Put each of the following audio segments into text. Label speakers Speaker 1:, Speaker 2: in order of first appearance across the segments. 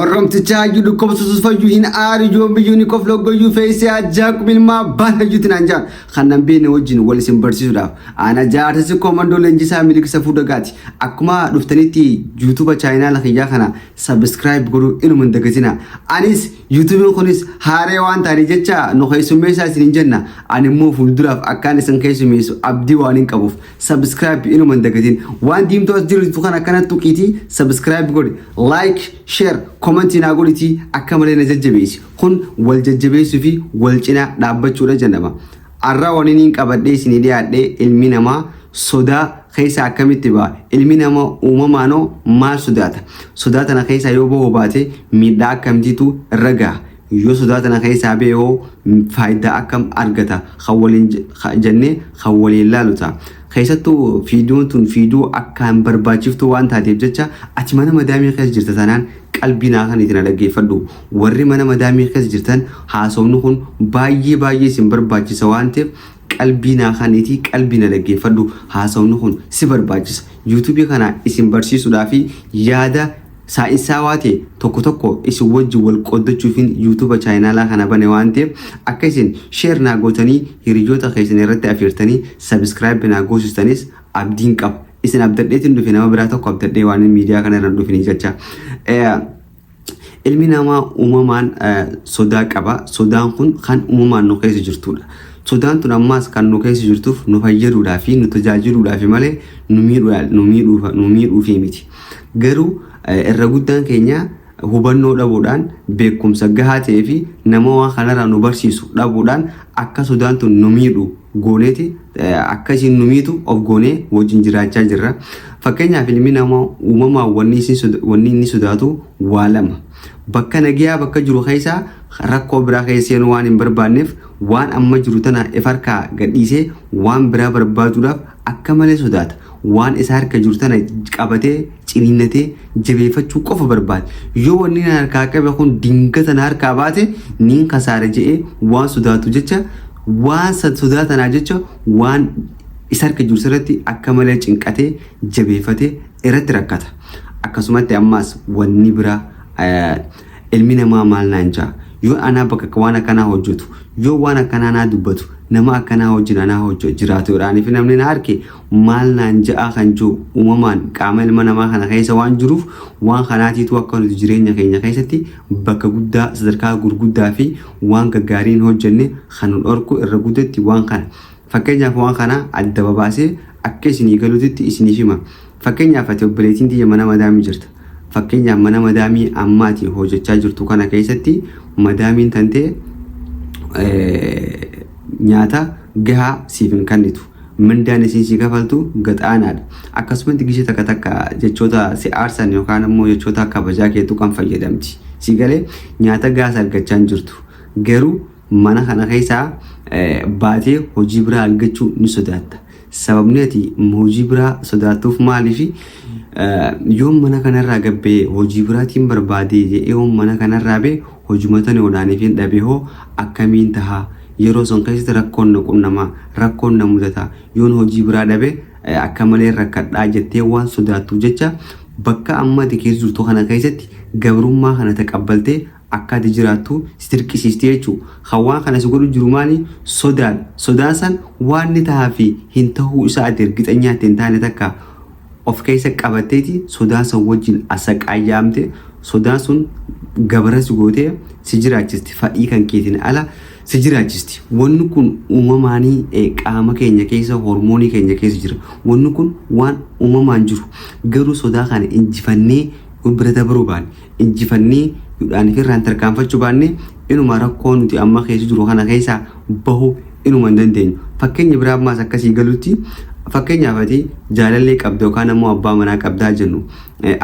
Speaker 1: Oromticha yudu kopsus fayu hin aari joom biyuni kof logoyu feesi ajaq bilma bana yutin anjan khannan bene wajin wal sin barsiisuudhaaf ana jaartasi komando lenjisaa miliksa fudagaati akkuma dhuftanitti YouTube channel khiyya kana subscribe godhu inuman dagatina anis YouTube kunis haare waan taani jecha no khaysumeesa sin jenna ani mo fulduraaf akkan isin khaysumeesu abdi waanin qabuuf subscribe inuman dagatin waan diimtoos jiru kana kana tuqiti subscribe godhi like share comment ina godhiti akka malee na jajjabeesi kun wal jajjabeesuu fi wal cina dhaabbachuudha jennama arra waniin qabadhee isin dhiyaadhee ilmi namaa sodaa keessa akkamitti baa ilmi namaa uumamaanoo maal sodaata na keessa yoo boo baate miidhaa akkamtiitu ragaa yoo sodaata na keessa beeho faayidaa akkam argata khawwaliin jennee khawwaliin laaluta keessattuu fiidiyoon tun fiidiyoo akkaan barbaachiftuu waan taateef jecha ati mana madaamii keessa jirta tanaan qalbinaa kan itti dhaggeeffadhu warri mana madaamii keessa jirtan haasawnu kun baay'ee isin barbaachisa waan ta'eef qalbinaa kan itti qalbina dhaggeeffadhu haasawnu kun si barbaachisa YouTube kana isin barsiisuudhaaf yaada saayinsawaa ta'e tokko isin wajji wal qoddachuufin YouTube channel kana bane waan ta'eef akka isin share na gootanii hiriyoota keessan irratti afeertanii subscribe na goosistanis abdiin qaba isin abdadheetiin dhufe nama biraa tokko abdadhee waan miidiyaa kana irra dhufanii jecha ilmi namaa uumamaan sodaa qaba sodaan kun kan uumamaan nu keessa jirtudha sodaan tun ammaas kan nu keessa jirtuuf nu fayyaduudhaaf nu tajaajiluudhaaf malee nu miidhuuf miti garuu irra guddaan keenya hubannoo dhabuudhaan beekumsa gahaa ta'ee fi nama waan kanarraa nu barsiisu dhabuudhaan akka sodaan tun nu miidhu gooneeti akka isin nu miitu of goonee wajjin jiraachaa jirra fakkeenyaaf ilmi namaa uumamaa wanni inni sodaatu waa lama bakka nagiyaa bakka jiru keessa rakkoo biraa keesseen waan hin barbaanneef waan amma jiru tana ifarkaa gadhiisee waan biraa barbaaduudhaaf akka malee sodaata waan isa harka jiru tana qabatee ciniinnatee jabeeffachuu qofa barbaada yoo wanni harkaa qabe kun dingata na harkaa baate niin kasaara je'ee waan sodaatu jecha waan sodaatanaa jecha waan isa harka jiru irratti akka malee cinqatee jabeeffatee irratti rakkata akkasumatti ammaas wanni biraa ilmi namaa maal naan jaa yoo ana bakka waan akkanaa hojjetu yoo waan akkanaa naa dubbatu nama akkanaa wajjin anaa hojjetu jiraatuudhaan fi namni na harke maal naan ja'a kan jiru uumamaan qaama ilma namaa kana keessa waan jiruuf waan kanaatiitu akka nuti jireenya keenya keessatti bakka guddaa sadarkaa gurguddaa fi waan gaggaariin hojjenne kan dhorku irra guddatti waan kana fakkeenyaaf waan kana adda babaasee akka isinii galuutitti isiniif hima fakkeenyaaf ati obboleettiin tiyya mana madaamii jirta fakkeenyaaf mana madaamii ammaati hojjechaa jirtu kana keessatti madaamiin tantee nyaata gahaa siif hin kennitu mindaan isin si kafaltu gaxaanaadha akkasumatti gishee takka jechoota si aarsan yookaan immoo jechoota kabajaa keetu kan fayyadamti si galee nyaata gahaa argachaa jirtu garuu mana kana keessaa baatee hojii biraa argachuu ni sodaatta sababni ati hojii biraa sodaatuuf maaliif yoo mana kanarraa gabbee hojii biraatiin barbaadee yoo mana kanarraa bee hojumatan odaaniif hin dhabee hoo akkamiin tahaa yeroo son keessatti rakkoon na qunnama rakkoon na mudata yoon hojii biraa dhabe akka malee rakkadhaa jettee waan sodaattu jecha bakka amma ati keessa jirtu kana keessatti gabrummaa kana taqabbaltee akka ati jiraattu sitirqisiistee jechuudha. Hawaan kana si godhu jiru maali sodaan san waan ni tahaa fi hin tahuu isaa ati ergixanyaatti hin taane takka of keessa qabatteeti sodaan san wajjin asaqaayyaamte sodaan sun gabaras gootee si jiraachisti fadhii kan keetiin ala si jiraachisti wanni kun uumamaanii qaama keenya keessa hormoonii keenya keessa jira wanni kun waan uumamaan jiru garuu sodaa kana injifannee bira dabaruu baanne injifannee yudhaan firraan tarkaanfachuu baanne inuma rakkoo nuti amma keessa jiru kana keessa bahu inuma hin dandeenyu fakkeenya biraa ammaas akkasii galutti fakkeenyaaf ati jaalallee qabda yookaan ammoo abbaa manaa qabdaa jennu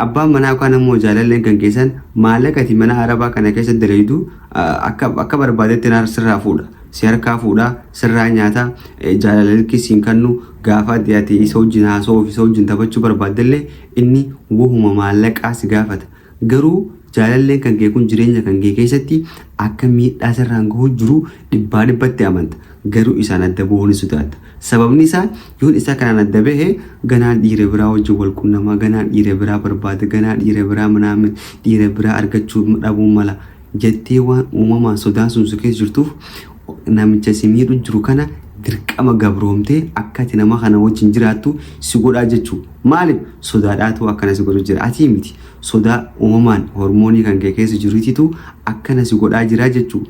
Speaker 1: abbaan manaa yookaan ammoo jaalalleen kan keessan maallaqa ati mana arabaa kana keessa daleedu akka barbaadetti sirraa fuudha si harkaa fuudha sirraa nyaata jaalallee kisiin kannu gaafa dhiyaate isa wajjin haasoo isa wajjin taphachuu barbaadallee inni wahuma maallaqaa si gaafata garuu jaalalleen kan kee kun jireenya kan kee keessatti akka miidhaa sirraan gahuu jiru dhibbaa dhibbatti amanta. Garuu isaan adda bu'uun sodaata. Sababni isaa yoon isa kanaan adda bahe ganaan dhiira biraa wajjin wal quunnamaa, ganaan dhiira biraa barbaada, ganaan dhiira biraa manaamin dhiira biraa argachuu dhabuu mala jettee waan uumamaan sodaan sun keessa jirtuuf namicha si miidhu jiru kana dirqama gabroomtee akka ati nama kana wajjin jiraattu si godhaa jechuu. Maaliif sodaadhaatu akkana si godhu jira? Ati miti sodaa uumamaan hormoonii kan kee keessa jirutitu akkana si godhaa jira jechuu.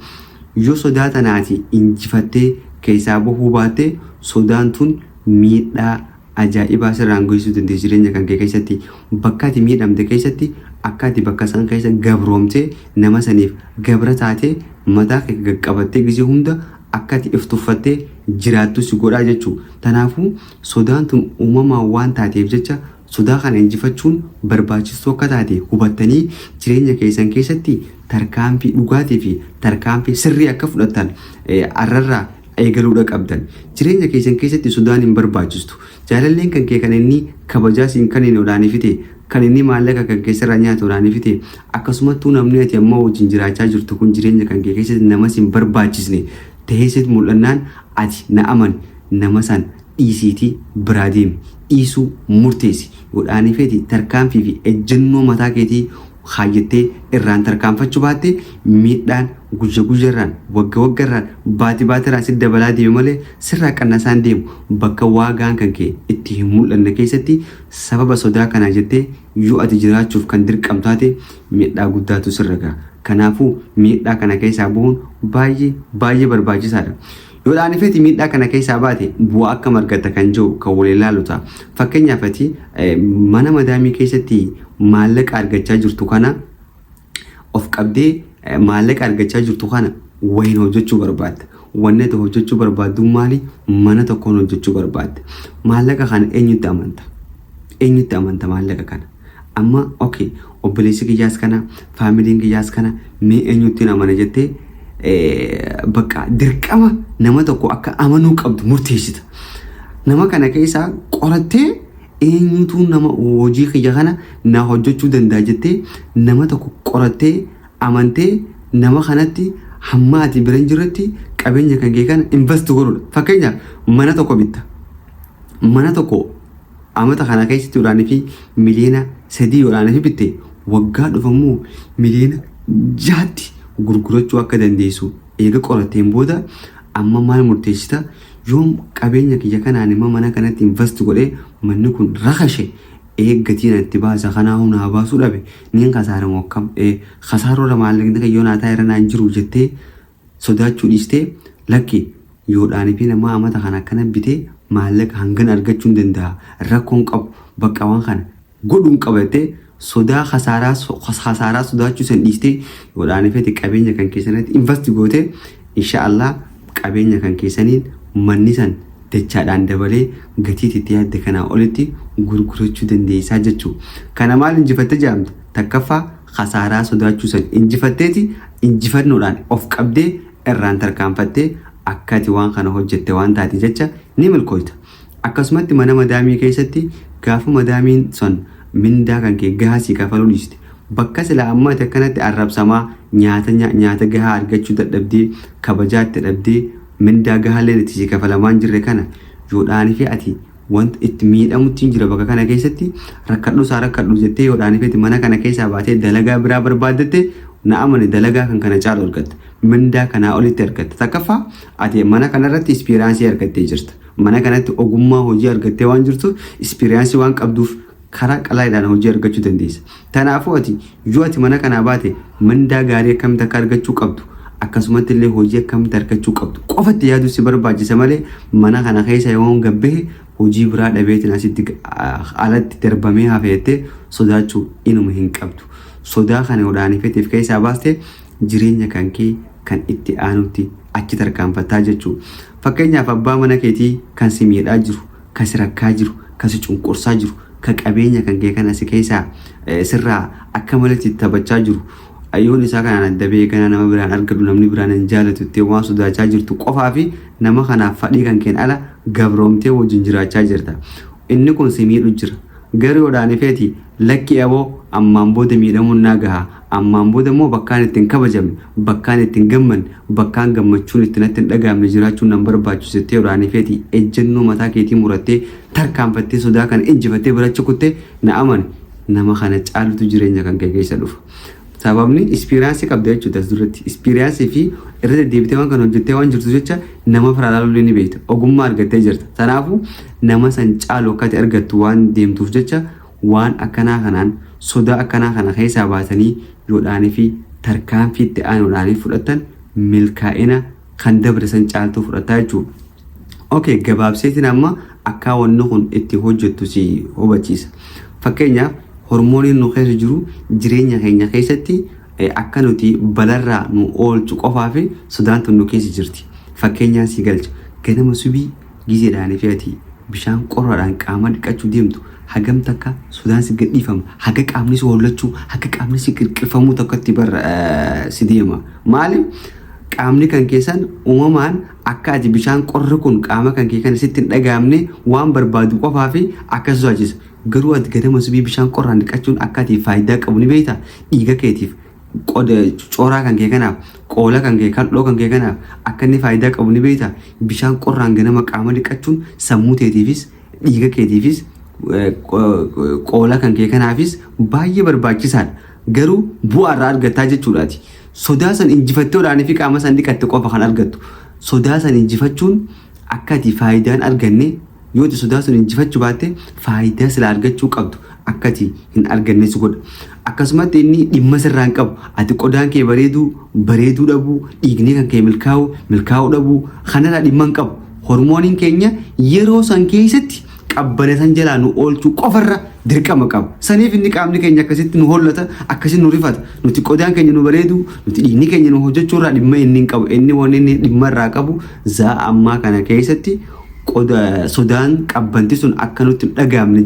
Speaker 1: Yoo sodaa tanaati injifattee keessaa bahuu baatte sodaan tun miidhaa ajaa'ibaa sirraan geessisuu dandeessi jireenya kan kee keessatti. Bakka ati miidhamte keessatti akka ati bakka san keessa gabroomtee nama saniif gabra taatee mataa kee qabattee gisee hunda akka ati iftuffattee jiraattu si godhaa jechuu. Kanaafuu sodaan tun uumamaan waan taateef jecha sodaa kana injifachuun barbaachistuu akka taate hubattanii jireenya keessan keessatti tarkaanfii dhugaatii fi tarkaanfii sirrii akka fudhattan arrarraa eegaluudha qabdan. Jireenya keessan keessatti sodaan hin barbaachistu. Jaalalleen kan kee kan inni kabajaa siin kan hin olaanifite, kan inni maallaqa kan keessarraa nyaatu olaanifite, akkasumattuu namni ati amma wajjin jiraachaa jirtu kun jireenya kan kee keessatti nama siin barbaachisne ta'eesit mul'annaan ati na amani nama san dhiisiitii biraa deemi. Dhiisuu murteessi. Godhaanifeeti tarkaanfii fi ejjennoo mataa keetii haayyattee irraan tarkaanfachuu baatte miidhaan guyya guyyarraan wagga waggarraan baati baatirraa si dabalaa deemu malee sirraa qannasaan deemu. Bakka waagaan kan kee itti hin mul'anne keessatti sababa sodaa kanaa jettee yoo ati jiraachuuf kan dirqamtu taate miidhaa guddaatu sirra gaha. Kanaafuu miidhaa kana keessaa bahuun baay'ee barbaachisaadha. Yoo dhaanifeeti miidhaa kana keessaa baate bu'aa akka margata kan jiru kan wal ilaalu ta'a. Fakkeenyaaf ati mana madaamii keessatti maallaqa argachaa jirtu kana of qabdee maallaqa argachaa jirtu kana wayin hojjechuu barbaadda. Wanni ati hojjechuu barbaaddu maali? Mana tokkoon hojjechuu barbaadda. Maallaqa kana eenyutti amanta? Eenyutti amanta maallaqa kana? Amma okay obboleessi kiyyaas kana faamiliin kiyyaas kana mee eenyutti amana jettee bakka dirqama nama tokko akka amanuu qabdu murteessita. Nama kana keessaa qorattee eenyutu nama hojii kiyya kana na hojjechuu danda'a jettee nama tokko qorattee amantee nama kanatti hamma ati bira hin jirretti qabeenya kan kee kana invest godhudha. Fakkeenyaaf mana tokko bitta. Mana tokko amata kana keessatti yoodhaan fi miliyoona 3 yoodhaan fi bitte waggaa dhufammoo miliyoona 6 gurgurachuu akka dandeessu eega qoratteen booda amma maal murteessita? Yoom qabeenya kiyya kanaan immoo mana kanatti invest godhee manni kun rakashe eeggatiin itti baasa kanaa hunaa baasuu dhabe niin kasaaramoo akkam kasaaroora maallaqni kan yoonaa taa'ee irranaan jiru jettee sodaachuu dhiistee lakki yoodhaan fi nama amata kana akkana bitee maallaqa hangana argachuu hin danda'a rakkoon qabu bakka waan kana godhuun qabattee sodaa kasaaraa sodaachuu san dhiistee yoodhaan fi qabeenya kan keessanitti invest gootee inshaallah qabeenya kan keessaniin manni san dachaadhaan dabalee gatii itti yaadde kanaa olitti gurgurachuu dandeessaa jechuudha. Kana maal injifattee jedhamta? Takkaffaa kasaaraa sodaachuu san injifatteeti injifannoodhaan of qabdee irraan tarkaanfattee akka ati waan kana hojjette waan taate jecha ni milkooyta. Akkasumatti mana madaamii keessatti gaafa madaamiin son mindaa kan kee gahaa sii kafaluu dhiiste bakka sila amma ati akkanatti arrabsamaa nyaata gahaa argachuu dadhabdee kabajaa itti dhabdee mindaa gahaaleen itti sii kafalamaan jirre kana yoodhaan fi ati wanta itti miidhamutti jira bakka kana keessatti rakkadhu jettee yoodhaan fi mana kana keessaa baatee dalagaa biraa barbaaddatte na amane dalagaa kan kana caalu argatta. Mindaa kanaa olitti argatta. Takkaffaa ati mana kanarratti ispiraansii argattee jirta. Mana kanatti ogummaa hojii argattee waan jirtu ispiraansii waan qabduuf karaa qalaadhaan hojii argachuu dandeessa. Kanaafuu ati yoo ati mana kanaa baate mindaa gaarii akkamitti akka argachuu qabdu akkasumatti illee hojii akkamitti argachuu qabdu qofatti yaaduu si barbaachisa malee mana kana keessa yoo gabbee hojii biraa dhabeetiin asitti alatti darbamee hafeettee sodaachuu inuma hin qabdu. Sodaa kana yoodhaan feetiif keessaa baastee jireenya kan kee kan itti aanutti achi tarkaanfattaa jechuudha. Fakkeenyaaf abbaa mana keetii kan si miidhaa jiru, kan si rakkaa jiru, kan si cunqursaa jiru, kan qabeenya kan kee kana si keessaa sirraa akka malatti taphachaa jiru. Ayyoon isaa kanaan adda beekana nama biraan argatu namni biraan hin jaalatu itti waan sodaachaa jirtu qofaa fi nama kanaaf fadhii kan keen ala gabroomtee wajjin jiraachaa jirta. Inni kun si miidhu jira. Garuu yoodhaan feeti lakki aboo ammaan booda miidhamuun naa gahaa ammaan booda immoo bakkaan ittiin kabajamne bakkaan ittiin gammanne bakkaan gammachuun ittiin natti hin dhagaamne jiraachuun nan barbaachisu jettee waraanii feeti ejjennoo mataa keetii murattee tarkaanfattee sodaa kana injifattee biracha kuttee na amani nama kana caalutu jireenya kan kee keessa dhufa. Sababni ispiraansii qabda jechuudha duratti ispiraansii fi irra deddeebitee waan kana hojjettee waan jirtu jecha nama faraalaaluu ni beekta ogummaa argattee jirta. Kanaafuu nama san caalu akkati argattu waan deemtuuf jecha waan akkanaa kanaan sodaa akkanaa kana keessaa baatanii yoodhaanii fi tarkaanfii itti aanuudhaanii fudhatan milkaa'ina kan dabre san caaltuu fudhataa jechuudha. Okay, gabaabseetiin amma akka wanni kun itti hojjettu si hubachiisa. Fakkeenyaaf hormooniin nu keessa jiru jireenya keenya keessatti akka nuti balarraa nu oolchu qofaa fi sodaantu nu keessa jirti. Fakkeenyaaf si galcha ganama subii gizeedhaan fi ati bishaan qorraadhaan qaama dhiqachuu deemtu hagam takka sodaan si gadhiifama haga qaamni si hollachuu haga qaamni si qirqirfamuu tokkotti si deema. Maaliif qaamni kan keessan uumamaan akka ati bishaan qorri kun qaama kan kee kana sitti hin dhagaamne waan barbaadu qofaa fi akka sodaachisa. Garuu ati ganama subii bishaan qorraan dhiqachuun akka ati faayidaa qabu ni beekta dhiiga keetiif cooraa kan kee kanaaf qoola kan kee kal'oo kan kee kanaaf akka inni faayidaa qabu ni beekta bishaan qorraan ganama qaama dhiqachuun sammuu keetiifis dhiiga keetiifis qoola kan kee kanaafis baay'ee barbaachisaadha. Garuu bu'aa irraa argataa jechuudhaati. Sodaa san injifatteedhaan fi qaama san dhiqatte qofa kan argattu. Sodaa san injifachuun akka ati faayidaan arganne yoo sodaa sun injifachuu baatte faayidaa sila argachuu qabdu akka ati hin arganne si godha. Akkasumatti inni dhimma sirraan qabu ati qodaan kee bareeduu dhabuu dhiigni kan kee milkaa'uu dhabuu kanarraa dhimma hin qabu. Hormooniin keenya yeroo san keessatti qabbana san jalaa nu oolchuu qofarra dirqama qaba. Saniif inni qaamni keenya akkasitti nu hollata akkasitti nu rifata nuti qodaan keenya nu bareedu nuti dhiigni keenya nu hojjechuurraa dhimma inni hin qabu. Inni waan inni dhimma irraa qabu zaa ammaa kana keessatti sodaan qabbanti sun akka nutti dhagaamne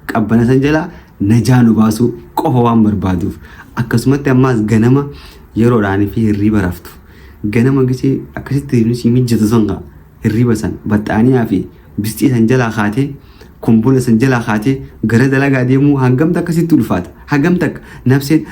Speaker 1: qabbana san jalaa najaa nu baasu qofa waan barbaaduuf. Akkasumatti ammaas ganama yeroodhaan fi hirriba raftu ganama gisee akkasitti nuti mijjatu sangaa hirriba san baxxaaniyaa fi bistii san jalaa kaatee kumbula san jalaa kaatee gara dalagaa deemuu hangamta akkasitti ulfaata. Hangamta akka nafseen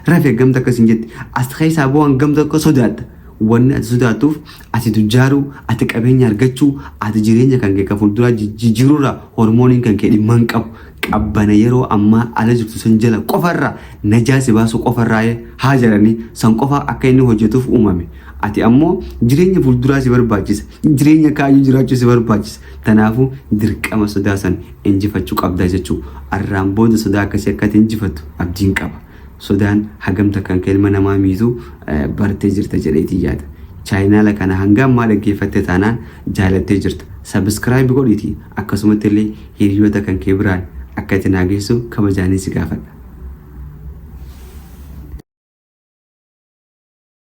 Speaker 1: rafi hangamta akkasiin jetti as keessaa boo hangamta akka sodaatta. Wanni ati sodaatuuf ati tujjaaruu ati qabeenya argachuu ati jireenya kan kee fuulduraa jijjiiruurraa hormooniin kan kee dhimma hin qabu. Qabbana yeroo ammaa ala jirtu san jala qofarraa najaa si baasu qofarraa haa jaranii san qofa akka inni hojjetuuf uumame. Ati ammoo jireenya fuulduraa si barbaachisa jireenya kaayyuu jiraachuu si barbaachisa. Kanaafuu dirqama sodaa san injifachuu qabda jechuudha. Arraan booda sodaa akkasii akka ati injifattu abdiin qaba. Sodaan hagamta kan ilma namaa miitu bartee jirta jedheetii yaada. Chaayinaala kana hanga ammaa dhaggeeffatte taanaan jaalattee jirta. Subscribe godhiitii akkasumatti illee hiriyoota kan kee biraan akka itti naageessu kabajaan si gaafadha.